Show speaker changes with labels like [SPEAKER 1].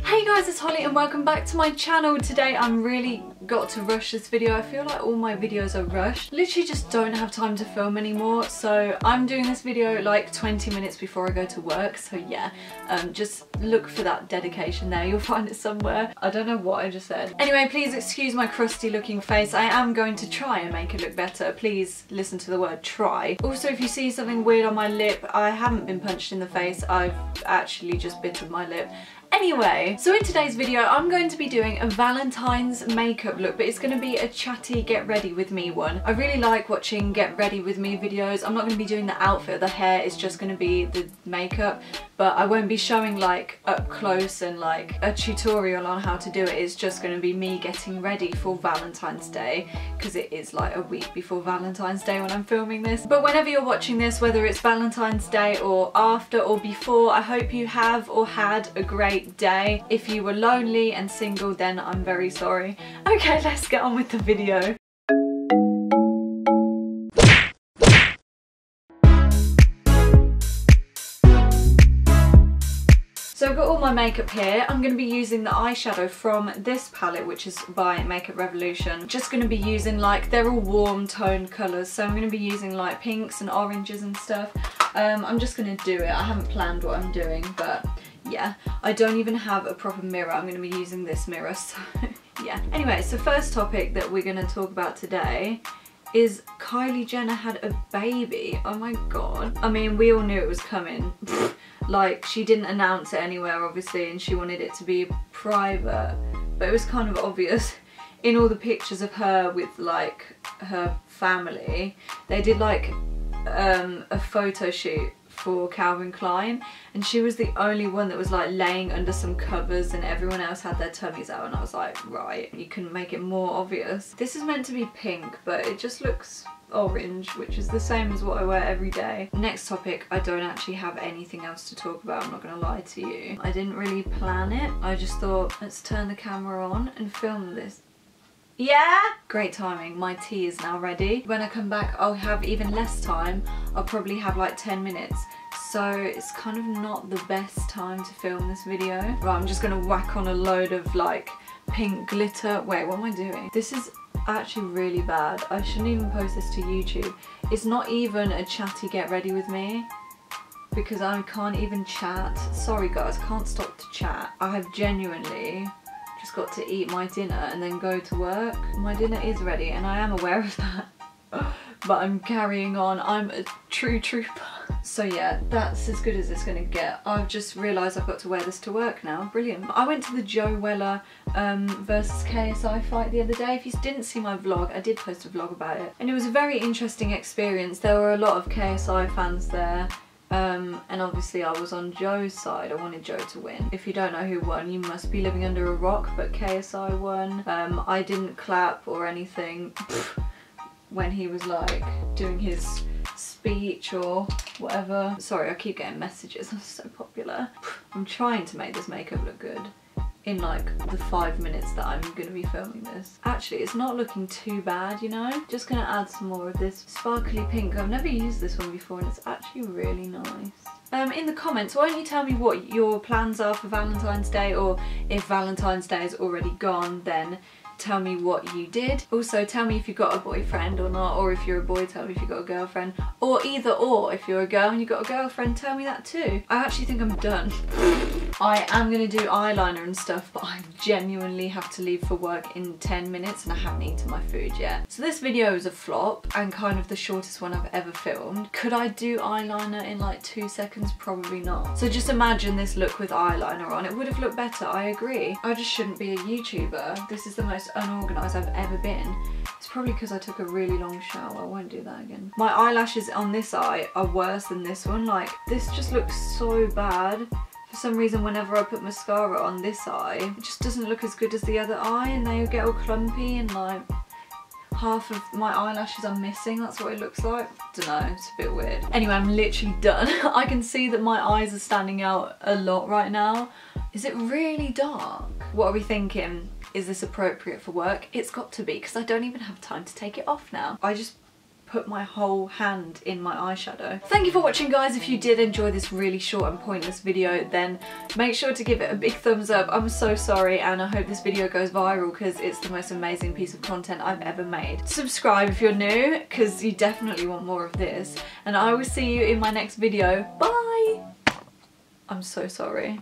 [SPEAKER 1] Hey guys, it's Holly and welcome back to my channel. Today I'm really got to rush this video. I feel like all my videos are rushed. Literally just don't have time to film anymore. So I'm doing this video like 20 minutes before I go to work. So yeah, just look for that dedication there. You'll find it somewhere. I don't know what I just said. Anyway, please excuse my crusty looking face. I am going to try and make it look better. Please listen to the word try. Also, if you see something weird on my lip, I haven't been punched in the face. I've actually just bitten my lip. Anyway, so in today's video I'm going to be doing a Valentine's makeup look, but it's going to be a chatty get ready with me one. I really like watching get ready with me videos. I'm not going to be doing the outfit or the hair, it's just going to be the makeup, but I won't be showing like up close and like a tutorial on how to do it. It's just going to be me getting ready for Valentine's Day, because it is like a week before Valentine's Day when I'm filming this. But whenever you're watching this, whether it's Valentine's Day or after or before, I hope you have or had a great day. If you were lonely and single, then I'm very sorry. Okay, let's get on with the video. So I've got all my makeup here. I'm going to be using the eyeshadow from this palette, which is by Makeup Revolution. Just going to be using like, they're all warm toned colours, so I'm going to be using like pinks and oranges and stuff. I'm just going to do it. I haven't planned what I'm doing, but yeah, I don't even have a proper mirror. I'm going to be using this mirror, so yeah. Anyway, so first topic that we're going to talk about today is Kylie Jenner had a baby. Oh my god. I mean, we all knew it was coming. Like, she didn't announce it anywhere, obviously, and she wanted it to be private, but it was kind of obvious in all the pictures of her with like her family. They did like a photo shoot for Calvin Klein, and she was the only one that was like laying under some covers and everyone else had their tummies out, and I was like, right, you couldn't make it more obvious. This is meant to be pink, but it just looks orange, which is the same as what I wear every day. Next topic, I don't actually have anything else to talk about, I'm not gonna lie to you. I didn't really plan it. I just thought, let's turn the camera on and film this. Yeah! Great timing, my tea is now ready. When I come back, I'll have even less time. I'll probably have like 10 minutes. So it's kind of not the best time to film this video. Right, I'm just gonna whack on a load of like pink glitter. Wait, what am I doing? This is actually really bad. I shouldn't even post this to YouTube. It's not even a chatty get ready with me, because I can't even chat. Sorry guys, can't stop to chat. I have genuinely just got to eat my dinner and then go to work. My dinner is ready and I am aware of that, but I'm carrying on. I'm a true trooper. So yeah, that's as good as it's gonna get. I've just realised I've got to wear this to work now. Brilliant. I went to the Joe Weller versus KSI fight the other day. If you didn't see my vlog, I did post a vlog about it, and it was a very interesting experience. There were a lot of KSI fans there. And obviously I was on Joe's side. I wanted Joe to win. If you don't know who won, you must be living under a rock, but KSI won. I didn't clap or anything when he was like doing his speech or whatever. Sorry, I keep getting messages, I'm so popular. I'm trying to make this makeup look good in like the 5 minutes that I'm gonna be filming this. Actually, it's not looking too bad, you know? Just gonna add some more of this sparkly pink. I've never used this one before and it's actually really nice. In the comments, why don't you tell me what your plans are for Valentine's Day, or if Valentine's Day is already gone, then tell me what you did. Also, tell me if you got a boyfriend or not, or if you're a boy, tell me if you got a girlfriend, or either or. If you're a girl and you got a girlfriend, tell me that too. I actually think I'm done. I am gonna do eyeliner and stuff, but I genuinely have to leave for work in 10 minutes and I haven't eaten my food yet. So this video is a flop and kind of the shortest one I've ever filmed. Could I do eyeliner in like 2 seconds? Probably not. So just imagine this look with eyeliner on. It would have looked better, I agree. I just shouldn't be a YouTuber. This is the most unorganised I've ever been. It's probably because I took a really long shower. I won't do that again. My eyelashes on this eye are worse than this one. Like, this just looks so bad. For some reason, whenever I put mascara on this eye, it just doesn't look as good as the other eye, and they get all clumpy and like half of my eyelashes are missing. That's what it looks like. Dunno, it's a bit weird. Anyway, I'm literally done. I can see that my eyes are standing out a lot right now. Is it really dark? What are we thinking? Is this appropriate for work? It's got to be, because I don't even have time to take it off now. I just put my whole hand in my eyeshadow. Thank you for watching, guys. If you did enjoy this really short and pointless video, then make sure to give it a big thumbs up. I'm so sorry, and I hope this video goes viral because it's the most amazing piece of content I've ever made. Subscribe if you're new, because you definitely want more of this, and I will see you in my next video. Bye! I'm so sorry.